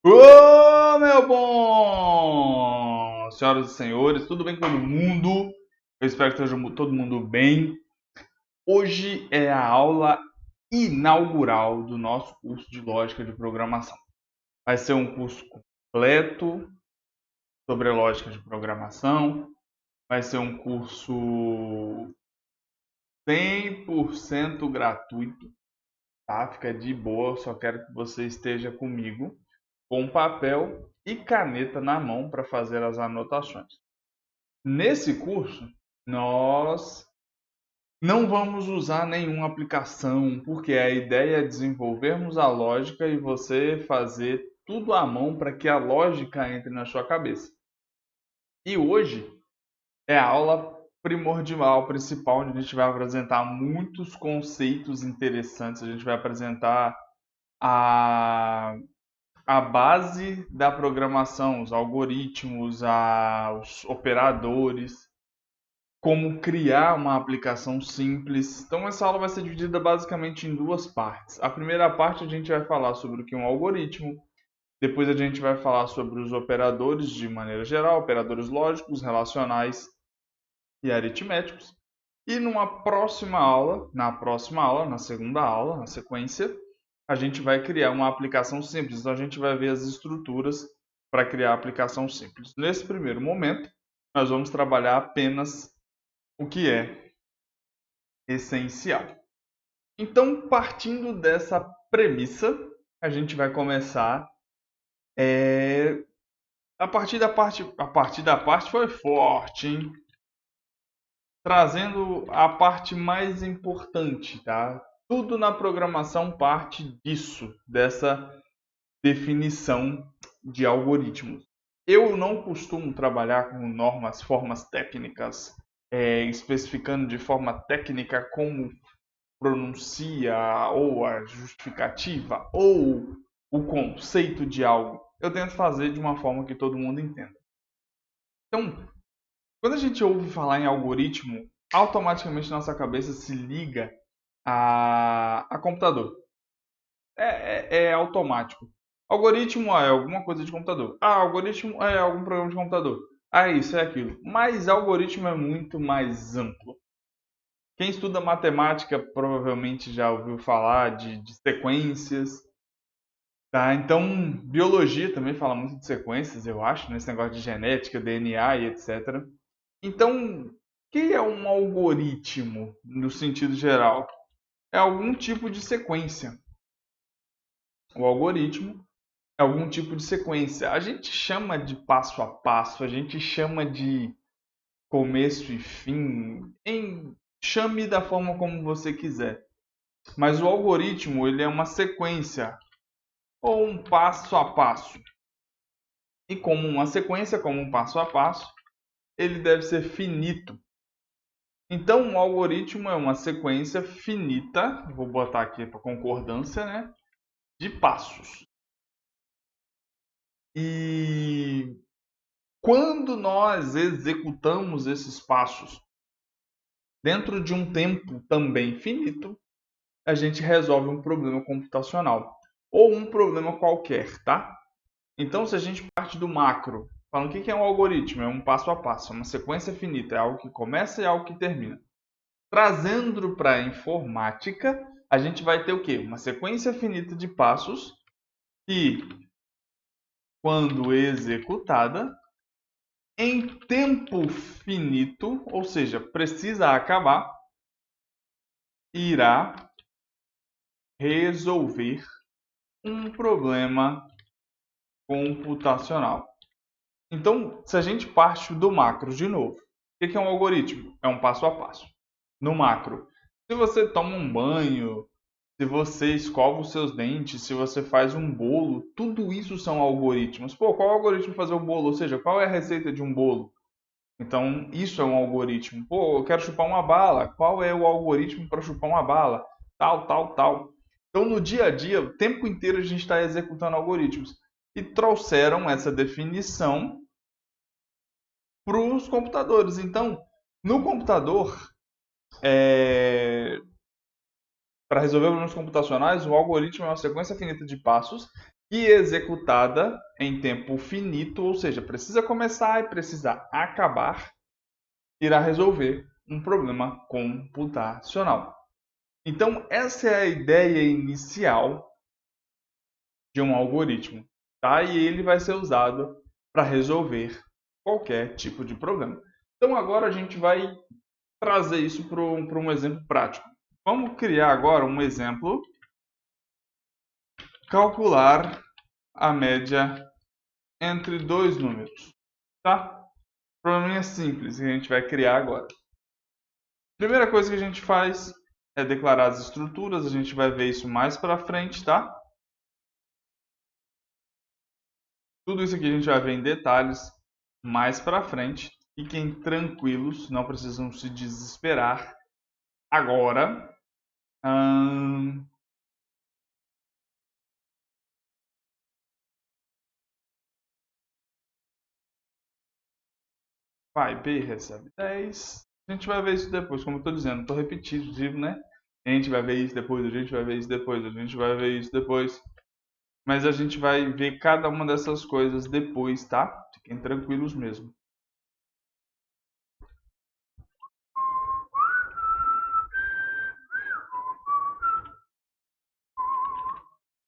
Ô, meu bom! Senhoras e senhores, tudo bem com todo mundo? Eu espero que esteja todo mundo bem. Hoje é a aula inaugural do nosso curso de Lógica de Programação. Vai ser um curso completo sobre lógica de programação. Vai ser um curso 100% gratuito, tá? Fica de boa, eu só quero que você esteja comigo com papel e caneta na mão para fazer as anotações. Nesse curso, nós não vamos usar nenhuma aplicação, porque a ideia é desenvolvermos a lógica e você fazer tudo à mão para que a lógica entre na sua cabeça. E hoje é a aula primordial, principal, onde a gente vai apresentar muitos conceitos interessantes. A gente vai apresentar a base da programação, os algoritmos, os operadores, como criar uma aplicação simples. Então, essa aula vai ser dividida basicamente em duas partes. A primeira parte a gente vai falar sobre o que é um algoritmo, depois a gente vai falar sobre os operadores de maneira geral, operadores lógicos, relacionais e aritméticos. E na segunda aula, na sequência, a gente vai criar uma aplicação simples. Então, a gente vai ver as estruturas para criar a aplicação simples. Nesse primeiro momento, nós vamos trabalhar apenas o que é essencial. Então, partindo dessa premissa, a gente vai começar. A partir da parte foi forte, hein? Trazendo a parte mais importante, tá? Tudo na programação parte disso, dessa definição de algoritmos. Eu não costumo trabalhar com normas, formas técnicas, especificando de forma técnica como pronuncia ou a justificativa ou o conceito de algo. Eu tento fazer de uma forma que todo mundo entenda. Então, quando a gente ouve falar em algoritmo, automaticamente nossa cabeça se liga a computador. É automático. Algoritmo é alguma coisa de computador. Algoritmo é algum programa de computador. Isso é aquilo. Mas algoritmo é muito mais amplo. Quem estuda matemática provavelmente já ouviu falar de sequências. Tá? Então, biologia também fala muito de sequências, eu acho, nesse negócio de genética, DNA e etc. Então, o que é um algoritmo no sentido geral? É algum tipo de sequência. O algoritmo é algum tipo de sequência. A gente chama de passo a passo, a gente chama de começo e fim, chame da forma como você quiser. Mas o algoritmo, ele é uma sequência ou um passo a passo. E como uma sequência, como um passo a passo, ele deve ser finito. Então, um algoritmo é uma sequência finita, vou botar aqui para concordância, né, de passos. E quando nós executamos esses passos dentro de um tempo também finito, a gente resolve um problema computacional ou um problema qualquer, tá? Então, se a gente parte do macro, falando o que é um algoritmo? É um passo a passo, é uma sequência finita, é algo que começa e algo que termina. Trazendo para a informática, a gente vai ter o quê? Uma sequência finita de passos que, quando executada, em tempo finito, ou seja, precisa acabar, irá resolver um problema computacional. Então, se a gente parte do macro de novo, o que é um algoritmo? É um passo a passo. No macro, se você toma um banho, se você escova os seus dentes, se você faz um bolo, tudo isso são algoritmos. Pô, qual é o algoritmo para fazer o bolo? Ou seja, qual é a receita de um bolo? Então, isso é um algoritmo. Pô, eu quero chupar uma bala. Qual é o algoritmo para chupar uma bala? Tal, tal, tal. Então, no dia a dia, o tempo inteiro a gente está executando algoritmos. E trouxeram essa definição para os computadores. Então, no computador, para resolver problemas computacionais, o algoritmo é uma sequência finita de passos e executada em tempo finito, ou seja, precisa começar e precisa acabar, irá resolver um problema computacional. Então, essa é a ideia inicial de um algoritmo, tá? E ele vai ser usado para resolver qualquer tipo de problema. Então, agora a gente vai trazer isso para um exemplo prático. Vamos criar agora um exemplo. Calcular a média entre dois números, tá? Probleminha simples que a gente vai criar agora. Primeira coisa que a gente faz é declarar as estruturas, a gente vai ver isso mais para frente, tá? Tudo isso aqui a gente vai ver em detalhes mais para frente. Fiquem tranquilos, não precisam se desesperar. Agora, vai, B recebe 10. A gente vai ver isso depois, como eu estou dizendo, estou repetitivo, né? A gente vai ver isso depois, a gente vai ver isso depois, a gente vai ver isso depois. Mas a gente vai ver cada uma dessas coisas depois, tá? Fiquem tranquilos mesmo.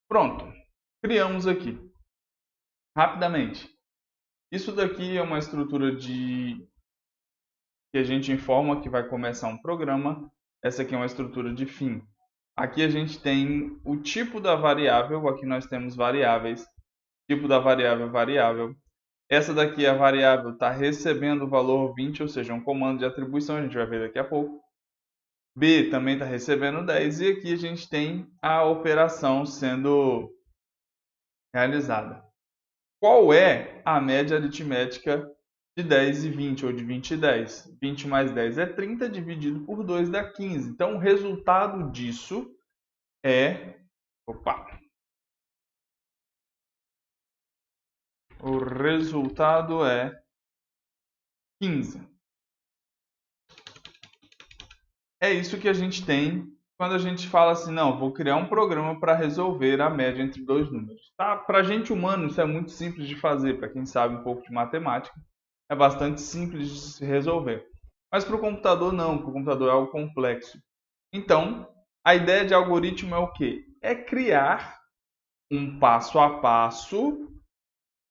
Pronto. Criamos aqui. Rapidamente. Isso daqui é uma estrutura que a gente informa que vai começar um programa. Essa aqui é uma estrutura de fim. Aqui a gente tem o tipo da variável. Aqui nós temos variáveis. Tipo da variável, variável. Essa daqui, a variável, está recebendo o valor 20, ou seja, um comando de atribuição, a gente vai ver daqui a pouco. B também está recebendo 10 e aqui a gente tem a operação sendo realizada. Qual é a média aritmética de 10 e 20, ou de 20 e 10? 20 mais 10 é 30, dividido por 2 dá 15. Então, o resultado disso é... O resultado é 15. É isso que a gente tem quando a gente fala assim, não, vou criar um programa para resolver a média entre dois números. Tá? Para a gente humano, isso é muito simples de fazer. Para quem sabe um pouco de matemática, é bastante simples de se resolver. Mas para o computador, não. Para o computador é algo complexo. Então, a ideia de algoritmo é o quê? É criar um passo a passo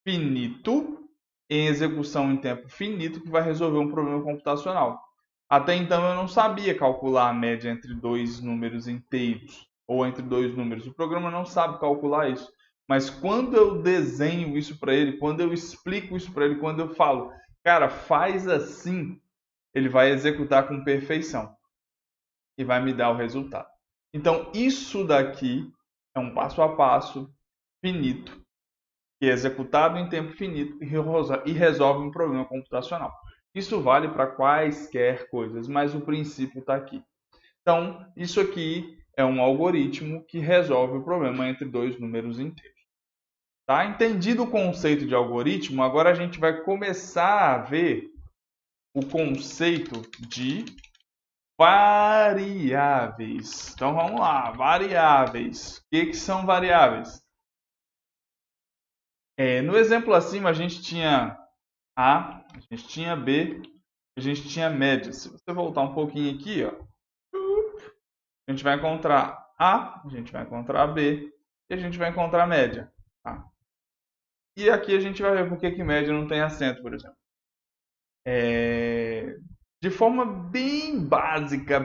finito, em execução em tempo finito, que vai resolver um problema computacional. Até então eu não sabia calcular a média entre dois números inteiros ou entre dois números. O programa não sabe calcular isso. Mas quando eu desenho isso para ele, quando eu explico isso para ele, quando eu falo, cara, faz assim, ele vai executar com perfeição e vai me dar o resultado. Então, isso daqui é um passo a passo finito, que é executado em tempo finito e resolve um problema computacional. Isso vale para quaisquer coisas, mas o princípio está aqui. Então, isso aqui é um algoritmo que resolve o problema entre dois números inteiros. Tá? Entendido o conceito de algoritmo, agora a gente vai começar a ver o conceito de variáveis. Então vamos lá, variáveis. O que são variáveis? No exemplo acima a gente tinha A, a gente tinha B, a gente tinha média. Se você voltar um pouquinho aqui, ó, a gente vai encontrar A, a gente vai encontrar B e a gente vai encontrar média. Tá? E aqui a gente vai ver por que média não tem acento, por exemplo. De forma bem básica,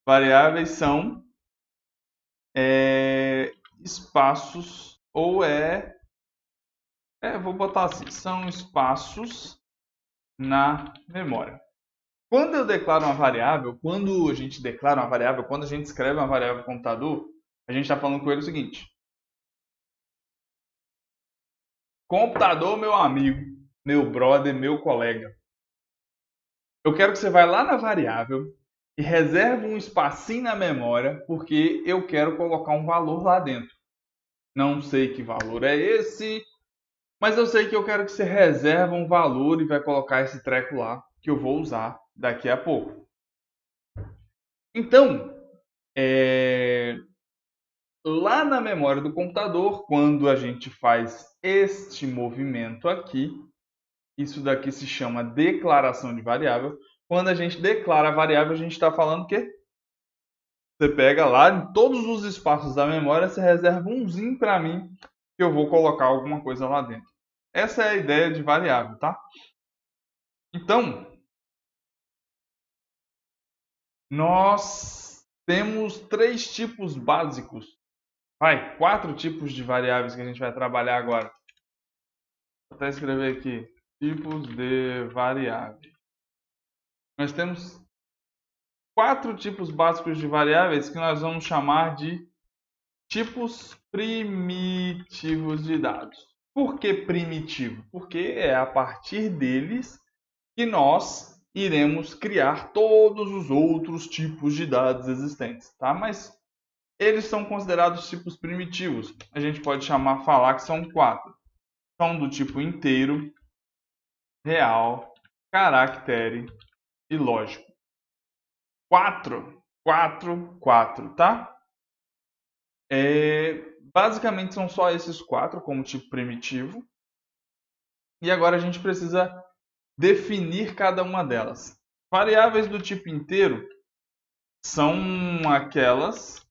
variáveis são espaços, ou vou botar assim, são espaços na memória. Quando eu declaro uma variável, quando a gente declara uma variável, quando a gente escreve uma variável no computador, a gente está falando com ele o seguinte: computador, meu amigo, meu brother, meu colega, eu quero que você vá lá na variável e reserve um espacinho na memória, porque eu quero colocar um valor lá dentro. Não sei que valor é esse, mas eu sei que eu quero que você reserve um valor e vai colocar esse treco lá, que eu vou usar daqui a pouco. Então, lá na memória do computador, quando a gente faz este movimento aqui, isso daqui se chama declaração de variável. Quando a gente declara a variável, a gente está falando o quê? Você pega lá em todos os espaços da memória, você reserva umzinho para mim, que eu vou colocar alguma coisa lá dentro. Essa é a ideia de variável, tá? Então, nós temos 3 tipos básicos. 4 tipos de variáveis que a gente vai trabalhar agora. Vou até escrever aqui. Tipos de variáveis. Nós temos 4 tipos básicos de variáveis que nós vamos chamar de tipos primitivos de dados. Por que primitivo? Porque é a partir deles que nós iremos criar todos os outros tipos de dados existentes, tá? Mas eles são considerados tipos primitivos. A gente pode falar que são 4. São do tipo inteiro, real, caractere e lógico. 4, 4, 4, tá? Basicamente são só esses 4 como tipo primitivo. E agora a gente precisa definir cada uma delas. Variáveis do tipo inteiro são aquelas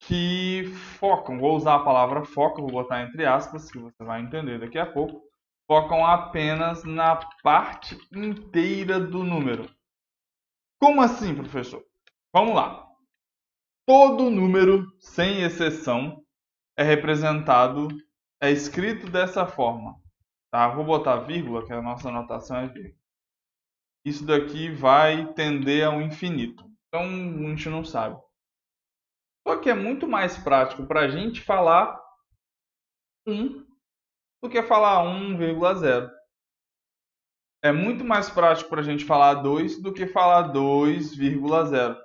que focam, vou usar a palavra foca, vou botar entre aspas, que você vai entender daqui a pouco, focam apenas na parte inteira do número. Como assim, professor? Vamos lá. Todo número, sem exceção, é representado, é escrito dessa forma. Tá? Vou botar vírgula, que a nossa anotação é vírgula. Isso daqui vai tender ao infinito. Então, a gente não sabe. Só que é muito mais prático para a gente falar 1 do que falar 1,0. É muito mais prático para a gente falar 2 do que falar 2,0.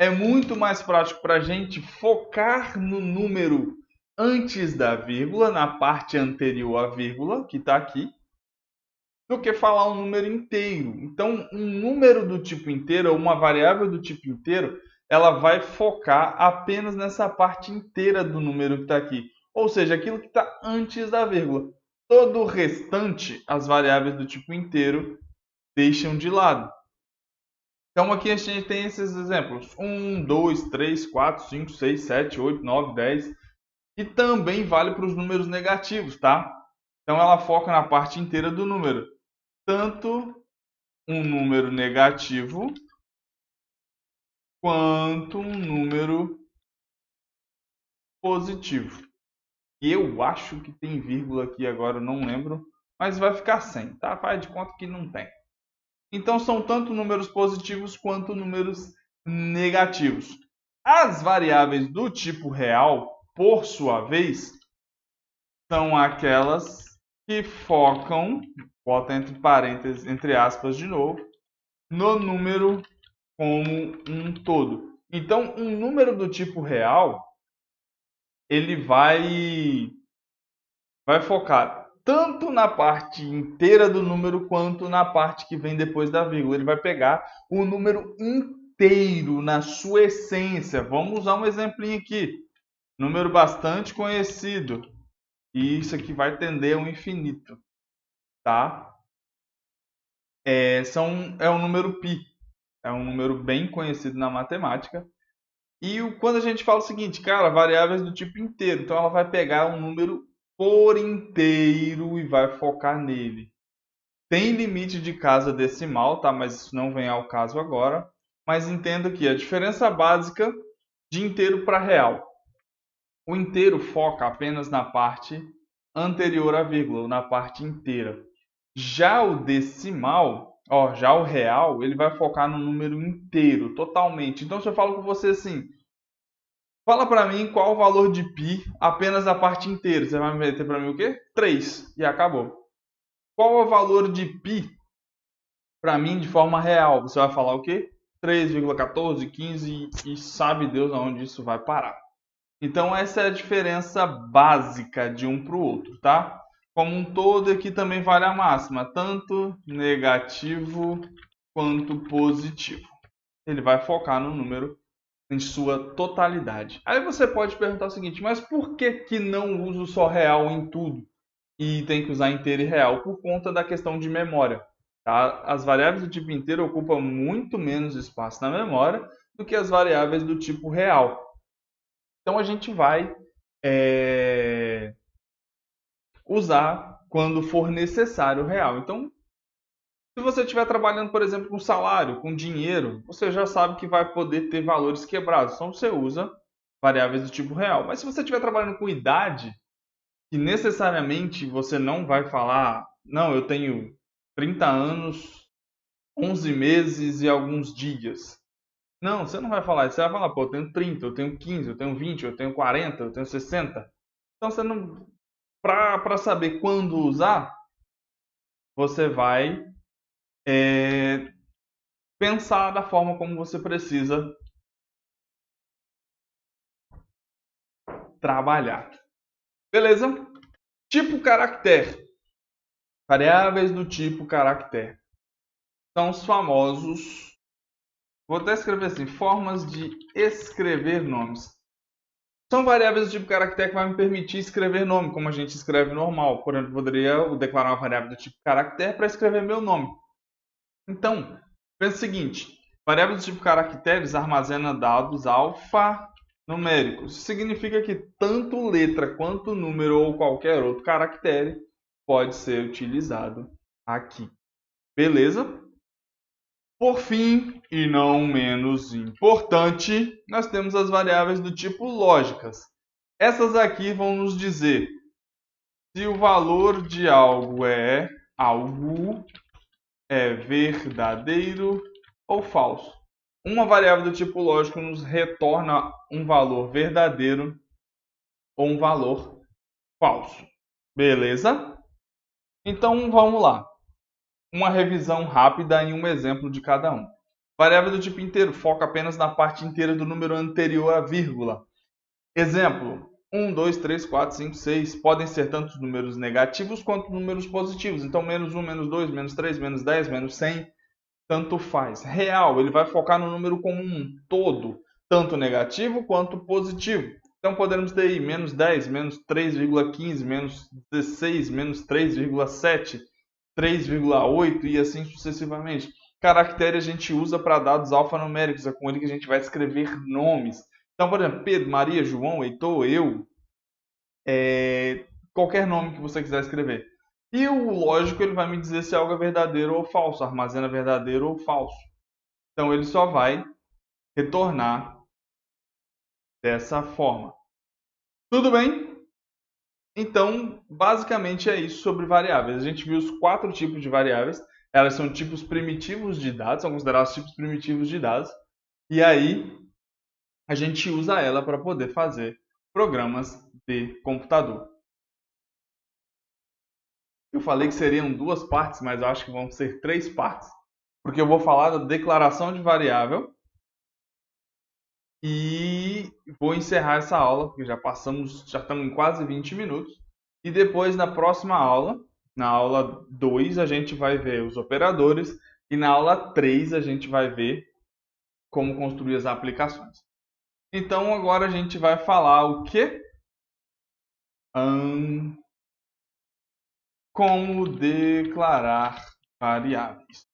É muito mais prático para a gente focar no número antes da vírgula, na parte anterior à vírgula, que está aqui, do que falar um número inteiro. Então, um número do tipo inteiro, ou uma variável do tipo inteiro, ela vai focar apenas nessa parte inteira do número que está aqui. Ou seja, aquilo que está antes da vírgula. Todo o restante, as variáveis do tipo inteiro, deixam de lado. Então aqui a gente tem esses exemplos. 1, 2, 3, 4, 5, 6, 7, 8, 9, 10. E também vale para os números negativos, tá? Então ela foca na parte inteira do número. Tanto um número negativo quanto um número positivo. E eu acho que tem vírgula aqui agora, eu não lembro. Mas vai ficar sem, tá? Faz de conta que não tem. Então são tanto números positivos quanto números negativos. As variáveis do tipo real, por sua vez, são aquelas que focam, bota entre parênteses, entre aspas de novo, no número como um todo. Então, um número do tipo real, ele vai focar tanto na parte inteira do número quanto na parte que vem depois da vírgula. Ele vai pegar o número inteiro na sua essência. Vamos usar um exemplinho aqui. Número bastante conhecido. E isso aqui vai tender ao infinito. Tá? É o número π. É um número bem conhecido na matemática. E quando a gente fala o seguinte, cara, variáveis do tipo inteiro. Então ela vai pegar um número por inteiro e vai focar nele. Tem limite de casa decimal, tá? Mas isso não vem ao caso agora. Mas entenda que a diferença básica de inteiro para real. O inteiro foca apenas na parte anterior à vírgula, ou na parte inteira. Já o decimal, já o real, ele vai focar no número inteiro, totalmente. Então, se eu falo com você assim, fala para mim qual o valor de π apenas a parte inteira. Você vai meter para mim o quê? 3. E acabou. Qual é o valor de π para mim de forma real? Você vai falar o quê? 3,14, 15 e sabe Deus aonde isso vai parar. Então essa é a diferença básica de um para o outro, tá? Como um todo, aqui também vale a máxima, tanto negativo quanto positivo. Ele vai focar no número em sua totalidade. Aí você pode perguntar o seguinte, mas por que que não uso só real em tudo e tem que usar inteiro e real? Por conta da questão de memória. Tá? As variáveis do tipo inteiro ocupam muito menos espaço na memória do que as variáveis do tipo real. Então a gente vai usar quando for necessário real. Então, se você estiver trabalhando, por exemplo, com salário, com dinheiro, você já sabe que vai poder ter valores quebrados. Então você usa variáveis do tipo real. Mas se você estiver trabalhando com idade, que necessariamente você não vai falar, não, eu tenho 30 anos, 11 meses e alguns dias. Não, você não vai falar isso. Você vai falar, pô, eu tenho 30, eu tenho 15, eu tenho 20, eu tenho 40, eu tenho 60. Então você não. Para saber quando usar, você vai pensar da forma como você precisa trabalhar. Beleza? Tipo caractere. Variáveis do tipo caractere. São os famosos. Vou até escrever assim: formas de escrever nomes. São variáveis do tipo caractere que vai me permitir escrever nome, como a gente escreve normal. Por exemplo, eu poderia declarar uma variável do tipo caractere para escrever meu nome. Então, pensa o seguinte: variáveis do tipo caracteres armazena dados alfanuméricos. Isso significa que tanto letra quanto número ou qualquer outro caractere pode ser utilizado aqui. Beleza? Por fim, e não menos importante, nós temos as variáveis do tipo lógicas. Essas aqui vão nos dizer se o valor de algo é verdadeiro ou falso. Uma variável do tipo lógico nos retorna um valor verdadeiro ou um valor falso. Beleza? Então vamos lá. Uma revisão rápida em um exemplo de cada um. Variável do tipo inteiro foca apenas na parte inteira do número anterior à vírgula. Exemplo: 1, 2, 3, 4, 5, 6 podem ser tanto números negativos quanto números positivos. Então, menos 1, menos 2, menos 3, menos 10, menos 100, tanto faz. Real, ele vai focar no número como um todo, tanto negativo quanto positivo. Então, podemos ter aí menos 10, menos 3,15, menos 16, menos 3,7, 3,8 e assim sucessivamente. Caractere a gente usa para dados alfanuméricos, é com ele que a gente vai escrever nomes. Então, por exemplo, Pedro, Maria, João, Heitor, eu, qualquer nome que você quiser escrever. E o lógico, ele vai me dizer se algo é verdadeiro ou falso, armazena verdadeiro ou falso. Então, ele só vai retornar dessa forma. Tudo bem? Então, basicamente é isso sobre variáveis. A gente viu os 4 tipos de variáveis. Elas são tipos primitivos de dados, são considerados tipos primitivos de dados. E aí, a gente usa ela para poder fazer programas de computador. Eu falei que seriam 2 partes, mas eu acho que vão ser 3 partes, porque eu vou falar da declaração de variável e vou encerrar essa aula, porque já estamos em quase 20 minutos. E depois, na próxima aula, na aula 2, a gente vai ver os operadores e na aula 3 a gente vai ver como construir as aplicações. Então, agora a gente vai falar o quê? Como declarar variáveis.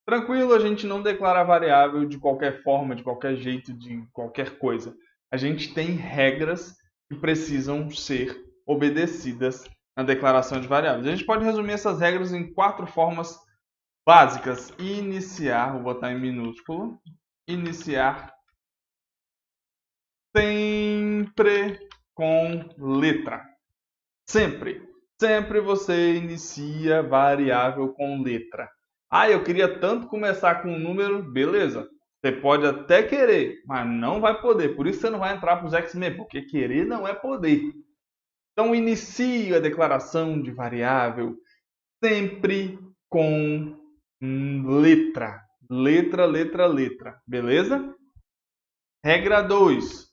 Tranquilo, a gente não declara variável de qualquer forma, de qualquer jeito, de qualquer coisa. A gente tem regras que precisam ser obedecidas na declaração de variáveis. A gente pode resumir essas regras em 4 formas básicas. Iniciar, vou botar em minúsculo, iniciar sempre com letra. Sempre. Sempre você inicia variável com letra. Ah, eu queria tanto começar com um número, beleza. Você pode até querer, mas não vai poder. Por isso você não vai entrar para os X-Men, porque querer não é poder. Então inicie a declaração de variável sempre com letra. Letra, letra, letra. Beleza? Regra 2.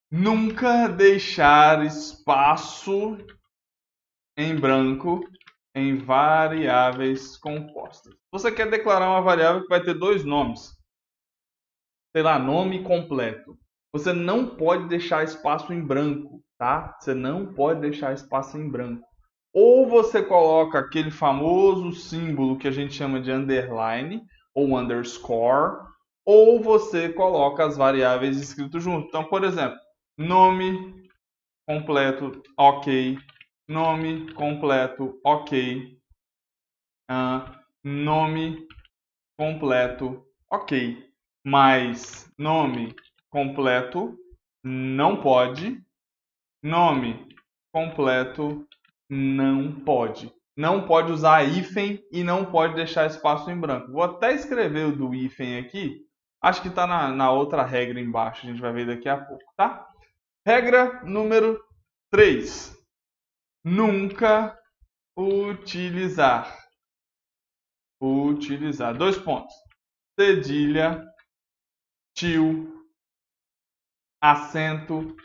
Nunca deixar espaço em branco em variáveis compostas. Você quer declarar uma variável que vai ter 2 nomes. sei lá, nome completo. Você não pode deixar espaço em branco, tá? Você não pode deixar espaço em branco. Ou você coloca aquele famoso símbolo que a gente chama de underline ou underscore, ou você coloca as variáveis escritas junto. Então, por exemplo, nome completo, ok. Nome completo, ok. Nome completo, ok. Mas nome completo não pode. Nome completo não pode. Não pode usar hífen e não pode deixar espaço em branco. Vou até escrever o do hífen aqui. Acho que está na outra regra embaixo. A gente vai ver daqui a pouco, tá? Regra número 3. Nunca utilizar. Utilizar. 2 pontos. Cedilha, tio, acento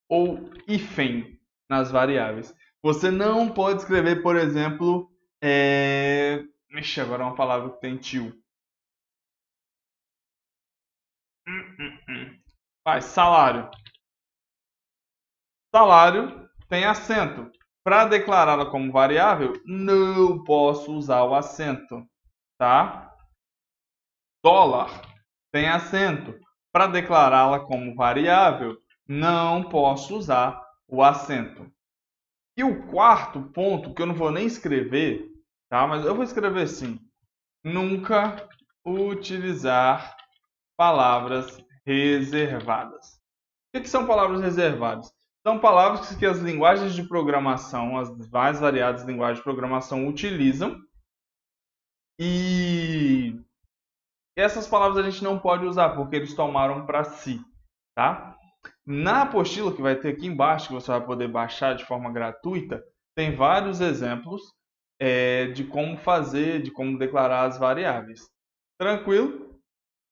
ou hífen nas variáveis. Você não pode escrever, por exemplo, Ixi, agora é uma palavra que tem tio. Vai, salário. Salário tem acento. Para declará-la como variável, não posso usar o acento, tá? Dólar tem acento. Para declará-la como variável, não posso usar o acento. E o quarto ponto, que eu não vou nem escrever, tá? Mas eu vou escrever sim. Nunca utilizar palavras reservadas. O que são palavras reservadas? São palavras que as linguagens de programação, as mais variadas linguagens de programação utilizam. E essas palavras a gente não pode usar porque eles tomaram para si, tá? Na apostila que vai ter aqui embaixo, que você vai poder baixar de forma gratuita, tem vários exemplos de como fazer, de como declarar as variáveis. Tranquilo?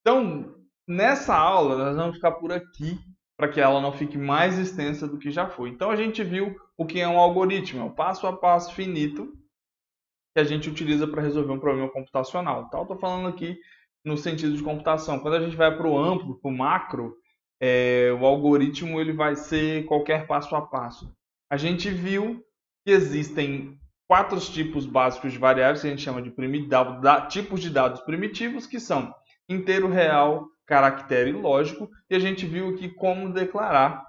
Então, nessa aula, nós vamos ficar por aqui para que ela não fique mais extensa do que já foi. Então, a gente viu o que é um algoritmo, é o passo a passo finito que a gente utiliza para resolver um problema computacional. Tá? Estou falando aqui no sentido de computação. Quando a gente vai para o amplo, para o macro, o algoritmo ele vai ser qualquer passo a passo. A gente viu que existem 4 tipos básicos de variáveis, que a gente chama de tipos de dados primitivos, que são inteiro, real, caractere e lógico, e a gente viu aqui como declarar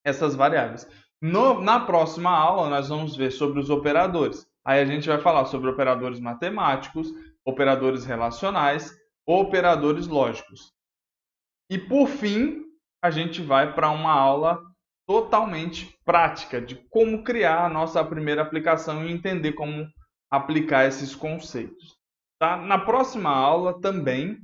essas variáveis. Na próxima aula, nós vamos ver sobre os operadores. Aí a gente vai falar sobre operadores matemáticos, operadores relacionais, operadores lógicos. E por fim, a gente vai para uma aula totalmente prática de como criar a nossa primeira aplicação e entender como aplicar esses conceitos. Tá? Na próxima aula também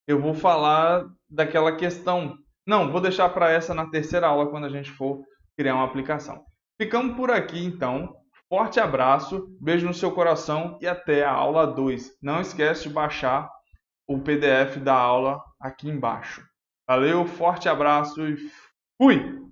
eu vou falar daquela questão. Não, vou deixar para essa na terceira aula quando a gente for criar uma aplicação. Ficamos por aqui então. Forte abraço, beijo no seu coração e até a aula 2. Não esquece de baixar o PDF da aula aqui embaixo. Valeu, forte abraço e fui!